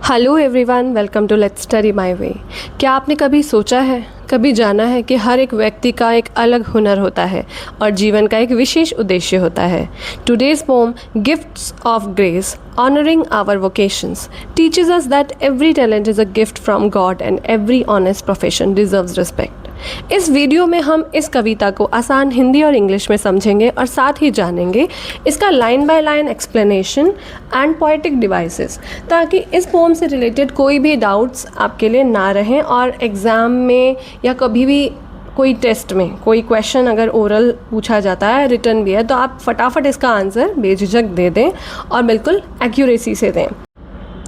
Hello everyone, welcome to let's study my way. क्या आपने कभी सोचा है, कभी जाना है कि हर एक व्यक्ति का एक अलग हुनर होता है और जीवन का एक विशेष उद्देश्य होता है। Today's poem gifts of grace honoring our vocations teaches us that every talent is a gift from God and every honest profession deserves respect. इस वीडियो में हम इस कविता को आसान हिंदी और इंग्लिश में समझेंगे और साथ ही जानेंगे इसका line by line explanation and poetic devices, ताकि इस पोम से रिलेटेड कोई भी डाउट्स आपके लिए ना रहें और एग्ज़ाम में या कभी भी कोई टेस्ट में कोई क्वेश्चन अगर ओरल पूछा जाता है, रिटन भी है, तो आप फटाफट इसका आंसर बेझिझक दे दें और बिल्कुल एक्यूरेसी से दें।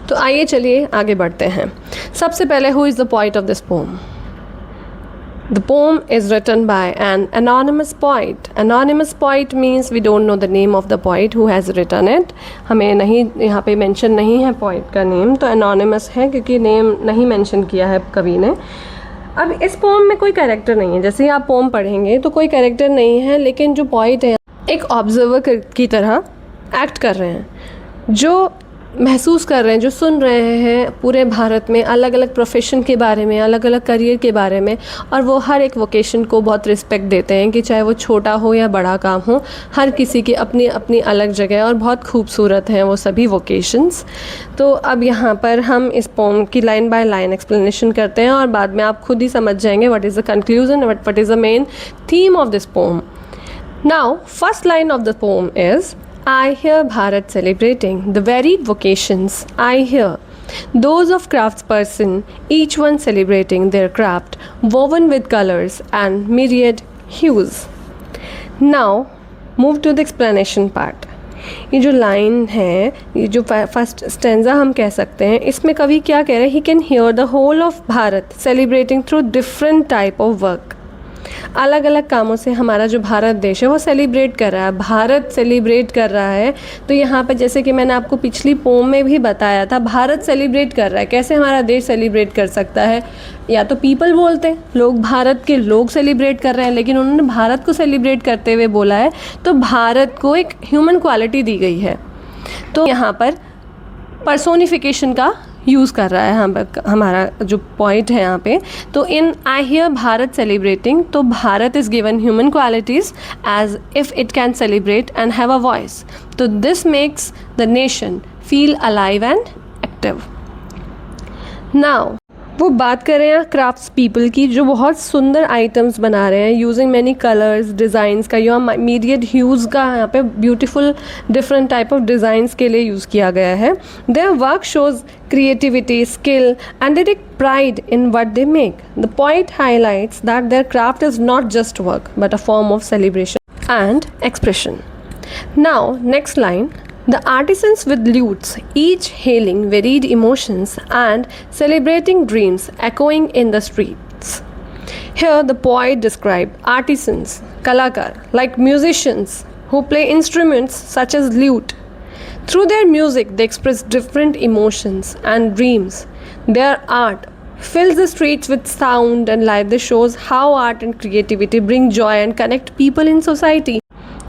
तो आइए चलिए आगे बढ़ते हैं। सबसे पहले, who is the poet of this pome? The poem is written by an anonymous poet. Anonymous poet means we don't know the name of the poet who has written it. हमें नहीं, यहाँ पे मेंशन नहीं है poet का name, तो anonymous है क्योंकि नेम नहीं मेंशन किया है कवि ने। अब इस पोम में कोई कैरेक्टर नहीं है। जैसे ही आप पोम पढ़ेंगे तो कोई कैरेक्टर नहीं है, लेकिन जो पोइट है एक ऑब्जर्वर की तरह एक्ट कर रहे हैं, जो महसूस कर रहे हैं, जो सुन रहे हैं पूरे भारत में अलग अलग प्रोफेशन के बारे में, अलग अलग करियर के बारे में, और वो हर एक वोकेशन को बहुत रिस्पेक्ट देते हैं कि चाहे वो छोटा हो या बड़ा काम हो, हर किसी की अपनी अपनी अलग जगह और बहुत खूबसूरत हैं वो सभी वोकेशंस। तो अब यहाँ पर हम इस पोम की लाइन बाय लाइन एक्सप्लेनेशन करते हैं और बाद में आप खुद ही समझ जाएंगे what is the conclusion, what is the main theme of this pome. Now first line of the pome is I hear Bharat celebrating the varied vocations. I hear those of craftsperson, each one celebrating their craft, woven with colors and myriad hues. Now, move to the explanation part. ये जो line है, ये जो first stanza हम कह सकते हैं, इसमें कवि क्या कह रहे हैं? He can hear the whole of Bharat celebrating through different type of work. अलग अलग कामों से हमारा जो भारत देश है वो सेलिब्रेट कर रहा है, भारत सेलिब्रेट कर रहा है। तो यहाँ पर जैसे कि मैंने आपको पिछली पोम में भी बताया था, भारत सेलिब्रेट कर रहा है। कैसे हमारा देश सेलिब्रेट कर सकता है? या तो पीपल बोलते हैं, लोग, भारत के लोग सेलिब्रेट कर रहे हैं, लेकिन उन्होंने भारत को सेलिब्रेट करते हुए बोला है, तो भारत को एक ह्यूमन क्वालिटी दी गई है। तो यहाँ पर पर्सोनिफिकेशन का यूज़ कर रहा है हमारा जो पॉइंट है यहाँ पे। तो in I hear Bharat celebrating, तो Bharat is given human qualities as if it can celebrate and have a voice. तो this makes the nation feel alive and active. Now वो बात कर रहे हैं क्राफ्ट्स पीपल की, जो बहुत सुंदर आइटम्स बना रहे हैं यूजिंग मैनी कलर्स, डिज़ाइंस का, यहाँ मीडियट ह्यूज़ का यहाँ पे beautiful different type of designs के लिए यूज़ किया गया है। Their work shows creativity, skill, and they take pride in what they make. The poet highlights that their craft is not just work, but a form of celebration and expression. Now, next line. The artisans with lutes, each hailing varied emotions and celebrating dreams echoing in the streets. Here, the poet described artisans, kalakar, like musicians who play instruments such as lute. Through their music, they express different emotions and dreams. Their art fills the streets with sound and light. This shows how art and creativity bring joy and connect people in society.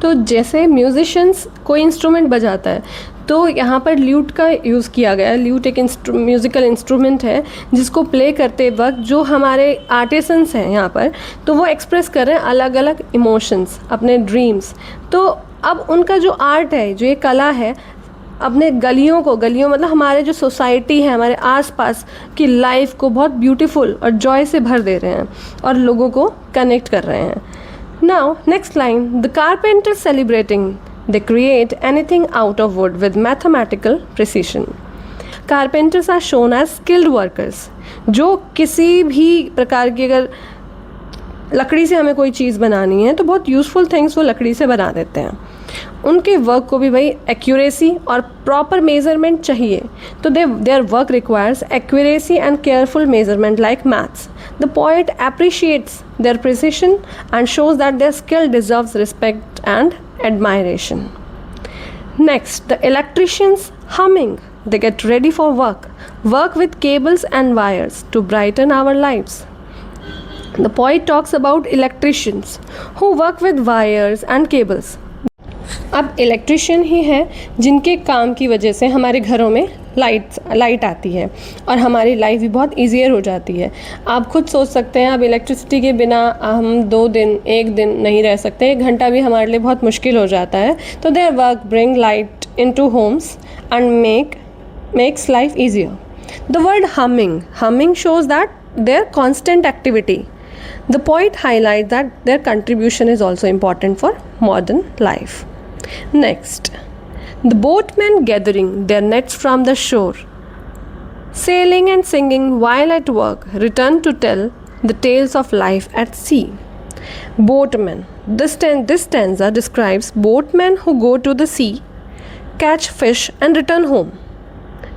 तो जैसे musicians कोई instrument बजाता है, तो यहाँ पर lewd का use किया गया है। ल्यूट एक म्यूज़िकल इंस्ट्रूमेंट है जिसको प्ले करते वक्त जो हमारे आर्टिसंस हैं यहाँ पर, तो वो एक्सप्रेस कर रहे हैं अलग अलग इमोशंस, अपने ड्रीम्स। तो अब उनका जो आर्ट है, जो ये कला है, अपने गलियों मतलब हमारे जो सोसाइटी है, हमारे आसपास की लाइफ को बहुत ब्यूटीफुल और जॉय से भर दे रहे हैं और लोगों को कनेक्ट कर रहे हैं। Now, next line. The carpenters celebrating. They create anything out of wood with mathematical precision. Carpenters are shown as skilled workers, जो किसी भी प्रकार की, अगर लकड़ी से हमें कोई चीज़ बनानी है तो बहुत यूज़फुल थिंग्स वो लकड़ी से बना देते हैं। उनके वर्क को भी भाई एक्यूरेसी और प्रॉपर मेजरमेंट चाहिए, तो their work requires accuracy and careful measurement like maths. The poet appreciates their precision and shows that their skill deserves respect and admiration. Next, the electricians humming, they get ready for work with cables and wires to brighten our lives. The poet talks about electricians who work with wires and cables. अब electrician ही है जिनके काम की वजह से हमारे घरों में लाइट आती है और हमारी लाइफ भी बहुत ईजियर हो जाती है। आप खुद सोच सकते हैं, अब इलेक्ट्रिसिटी के बिना हम 2 दिन 1 दिन नहीं रह सकते, 1 घंटा भी हमारे लिए बहुत मुश्किल हो जाता है। तो their work bring light into homes and makes life easier. The word humming shows that their constant activity. The poet highlights that their contribution is also important for modern life. Next, the boatmen gathering their nets from the shore, sailing and singing while at work, return to tell the tales of life at sea. Boatmen. This stanza describes boatmen who go to the sea, catch fish and return home.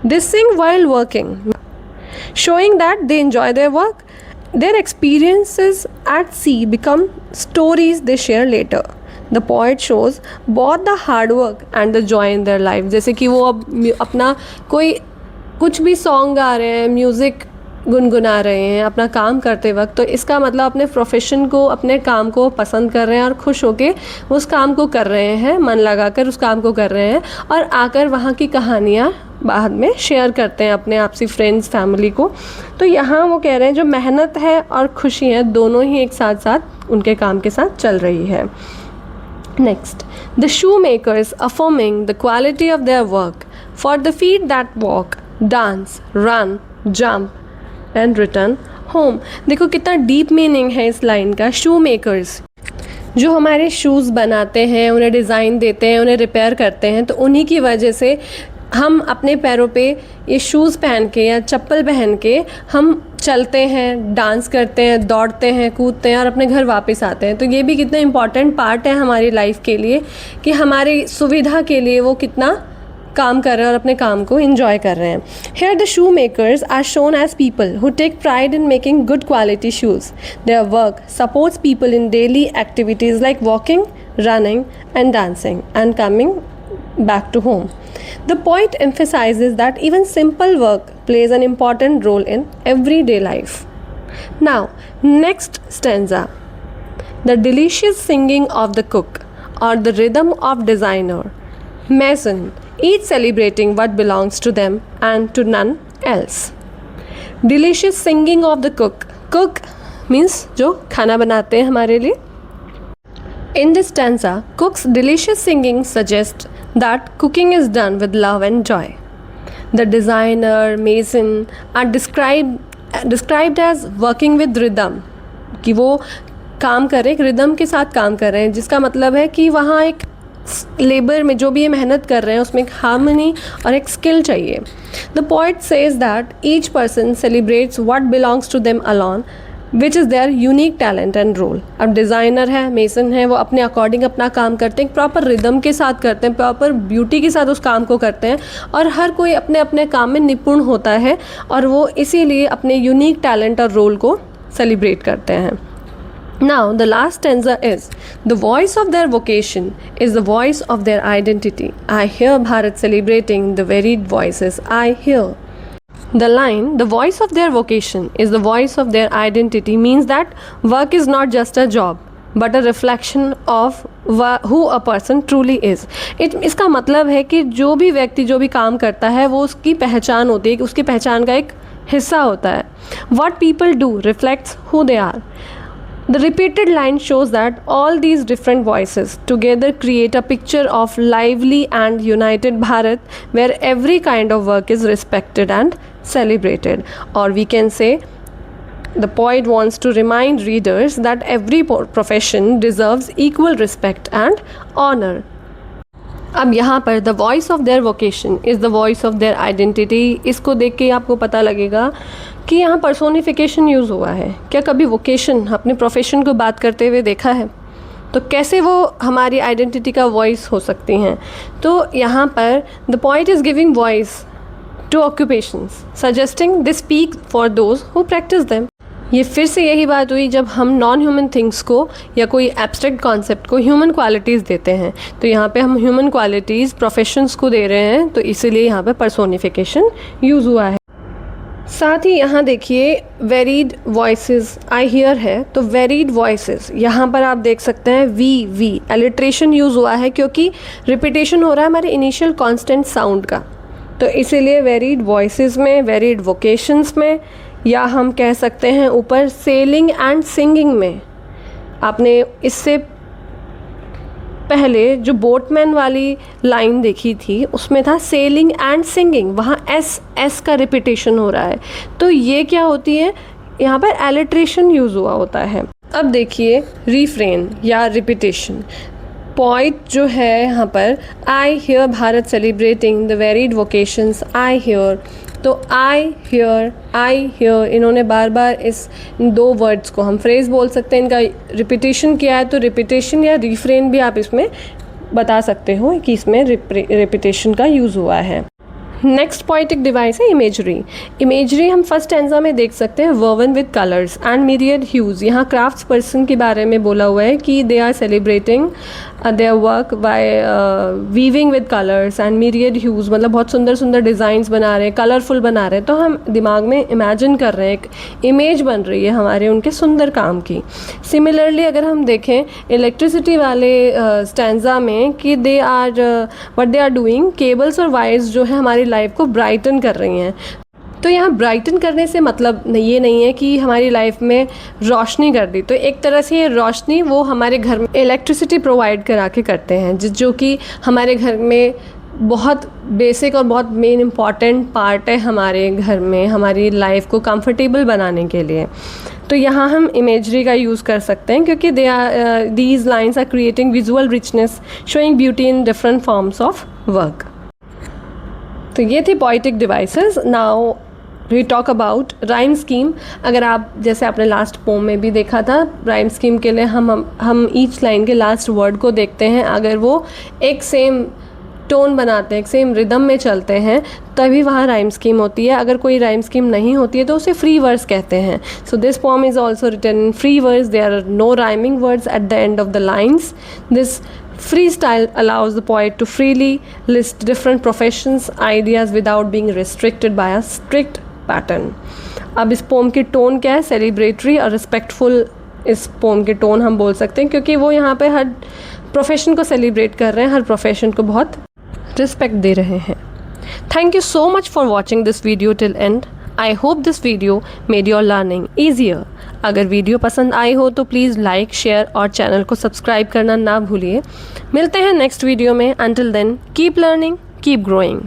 They sing while working, showing that they enjoy their work. Their experiences at sea become stories they share later. The poet shows both the hard work and the joy in their life. जैसे कि वो अब अपना कोई कुछ भी song गा रहे हैं, म्यूज़िक गुनगुना रहे हैं अपना काम करते वक्त, तो इसका मतलब अपने प्रोफेशन को, अपने काम को पसंद कर रहे हैं और खुश होके उस काम को कर रहे हैं, मन लगाकर उस काम को कर रहे हैं और आकर वहाँ की कहानियाँ बाद में शेयर करते हैं अपने आपसी फ्रेंड्स, फैमिली को। तो यहाँ वो कह रहे हैं जो मेहनत है और खुशी है दोनों ही एक साथ साथ उनके काम के साथ चल रही है। Next, the shoe makers affirming the quality of their work for the feet that walk, dance, run, jump and return home. देखो कितना डीप मीनिंग है इस लाइन का। शू मेकर्स जो हमारे शूज़ बनाते हैं, उन्हें डिज़ाइन देते हैं, उन्हें रिपेयर करते हैं, तो उन्हीं की वजह से हम अपने पैरों पे ये शूज़ पहन के या चप्पल पहन के हम चलते हैं, डांस करते हैं, दौड़ते हैं, कूदते हैं और अपने घर वापस आते हैं। तो ये भी कितना इम्पॉर्टेंट पार्ट है हमारी लाइफ के लिए कि हमारी सुविधा के लिए वो कितना काम कर रहे हैं और अपने काम को इंजॉय कर रहे हैं। Here the shoemakers are shown as people who take pride in making good quality shoes. Their work supports people in daily activities like walking, running and dancing and coming back to home. The poet emphasizes that even simple work plays an important role in everyday life. Now, next stanza. The delicious singing of the cook or the rhythm of designer, mason, each celebrating what belongs to them and to none else. Delicious singing of the cook. Cook means जो खाना बनाते हैं हमारे लिए. In this stanza, cook's delicious singing suggests that cooking is done with love and joy. The designer, mason are described as working with rhythm, कि वो काम कर रहे हैं, एक रिदम के साथ काम कर रहे हैं, जिसका मतलब है कि वहाँ एक लेबर में जो भी ये मेहनत कर रहे हैं उसमें एक हार्मनी और एक स्किल चाहिए। The poet says that each person celebrates what belongs to them alone which is their unique talent and role. अब डिज़ाइनर है, मेसन है, वो अपने अकॉर्डिंग अपना काम करते हैं, प्रॉपर रिदम के साथ करते हैं, प्रॉपर ब्यूटी के साथ उस काम को करते हैं और हर कोई अपने अपने काम में निपुण होता है और वो इसीलिए अपने यूनिक टैलेंट और रोल को सेलिब्रेट करते हैं। Now the last stanza is, the voice of their vocation is the voice of their identity. I hear Bharat celebrating the varied voices I hear. The line, the voice of their vocation is the voice of their identity means that work is not just a job but a reflection of who a person truly is. इसका मतलब है कि जो भी व्यक्ति जो भी काम करता है वो उसकी पहचान होती है, कि उसकी पहचान का एक हिस्सा होता है। What people do reflects who they are. The repeated line shows that all these different voices together create a picture of lively and united Bharat where every kind of work is respected and celebrated. Or we can say the poet wants to remind readers that every profession deserves equal respect and honor. अब यहाँ पर the voice of their vocation is the voice of their identity, इसको देख के आपको पता लगेगा कि यहाँ पर्सोनिफिकेशन यूज़ हुआ है। क्या कभी वोकेशन अपने प्रोफेशन को बात करते हुए देखा है? तो कैसे वो हमारी आइडेंटिटी का वॉइस हो सकती हैं? तो यहाँ पर the poet is giving voice to occupations suggesting they speak for those who practice them. ये फिर से यही बात हुई जब हम नॉन ह्यूमन थिंग्स को या कोई एब्स्ट्रैक्ट कॉन्सेप्ट को ह्यूमन क्वालिटीज़ देते हैं, तो यहाँ पे हम ह्यूमन क्वालिटीज़ प्रोफेशंस को दे रहे हैं, तो इसीलिए यहाँ पे पर्सोनिफिकेशन यूज़ हुआ है। साथ ही यहाँ देखिए वेरीड वॉइसेस आई हियर है, तो वेरीड वॉइसेस यहाँ पर आप देख सकते हैं वी एलिट्रेशन यूज़ हुआ है क्योंकि रिपीटेशन हो रहा है हमारे इनिशियल कॉन्स्टेंट साउंड का। तो इसीलिए वेरिड वॉइसेस में, वेरिड वोकेशंस में, या हम कह सकते हैं ऊपर सेलिंग एंड सिंगिंग में। आपने इससे पहले जो बोटमैन वाली लाइन देखी थी उसमें था सेलिंग एंड सिंगिंग, वहाँ एस का रिपीटेशन हो रहा है। तो ये क्या होती है, यहाँ पर एलिट्रेशन यूज़ हुआ होता है। अब देखिए रिफ्रेन या रिपीटेशन। पॉइंट जो है यहाँ पर, आई hear Bharat celebrating the varied vocations, I hear. तो आई हियर इन्होंने बार बार इस दो वर्ड्स को हम फ्रेज बोल सकते हैं, इनका रिपीटेशन किया है। तो रिपीटेशन या रिफ्रेन भी आप इसमें बता सकते हो कि इसमें रिपीटेशन का यूज़ हुआ है। नेक्स्ट पोएटिक डिवाइस है इमेजरी। इमेजरी हम फर्स्ट स्टैंजा में देख सकते हैं, woven with colours and myriad hues. यहाँ क्राफ्ट्स पर्सन के बारे में बोला हुआ है कि they are celebrating their work by weaving with colours and myriad hues, मतलब बहुत सुंदर सुंदर डिज़ाइंस बना रहे हैं, कलरफुल बना रहे हैं। तो हम दिमाग में इमेजिन कर रहे हैं, एक इमेज बन रही है हमारे उनके सुंदर काम की। सिमिलरली अगर हम देखें इलेक्ट्रिसिटी वाले स्टैंजा में कि they are what they are doing, cables और वायर्स जो है हमारी लाइफ को ब्राइटन कर रही हैं। तो यहाँ ब्राइटन करने से मतलब ये नहीं है कि हमारी लाइफ में रोशनी कर दी। तो एक तरह से ये रोशनी वो हमारे घर में इलेक्ट्रिसिटी प्रोवाइड करा के करते हैं, जो कि हमारे घर में बहुत बेसिक और बहुत मेन इम्पॉर्टेंट पार्ट है हमारे घर में, हमारी लाइफ को कंफर्टेबल बनाने के लिए। तो यहाँ हम इमेजरी का यूज़ कर सकते हैं क्योंकि these lines are creating visual richness, showing beauty in different forms of work. तो ये थी poetic devices. Now we talk about rhyme scheme. अगर आप, जैसे आपने लास्ट पोम में भी देखा था, राइम स्कीम के लिए हम ईच लाइन के लास्ट वर्ड को देखते हैं। अगर वो एक सेम टोन बनाते हैं, एक सेम रिदम में चलते हैं, तभी वहाँ राइम स्कीम होती है। अगर कोई राइम स्कीम नहीं होती है तो उसे फ्री वर्स कहते हैं। So this poem is also written in free verse. There are no rhyming words at the end of the lines. दिस freestyle allows the poet to freely list different professions, ideas without being restricted by a strict pattern. अब इस pome की tone क्या है, celebratory और respectful इस pome की tone हम बोल सकते हैं, क्योंकि वो यहाँ पे हर प्रोफेशन को सेलिब्रेट कर रहे हैं, हर प्रोफेशन को बहुत रिस्पेक्ट दे रहे हैं। Thank you so much for watching this video till end. I hope this video made your learning easier. अगर वीडियो पसंद आई हो तो प्लीज़ लाइक, शेयर और चैनल को सब्सक्राइब करना ना भूलिए। मिलते हैं नेक्स्ट वीडियो में। Until then keep learning, keep growing.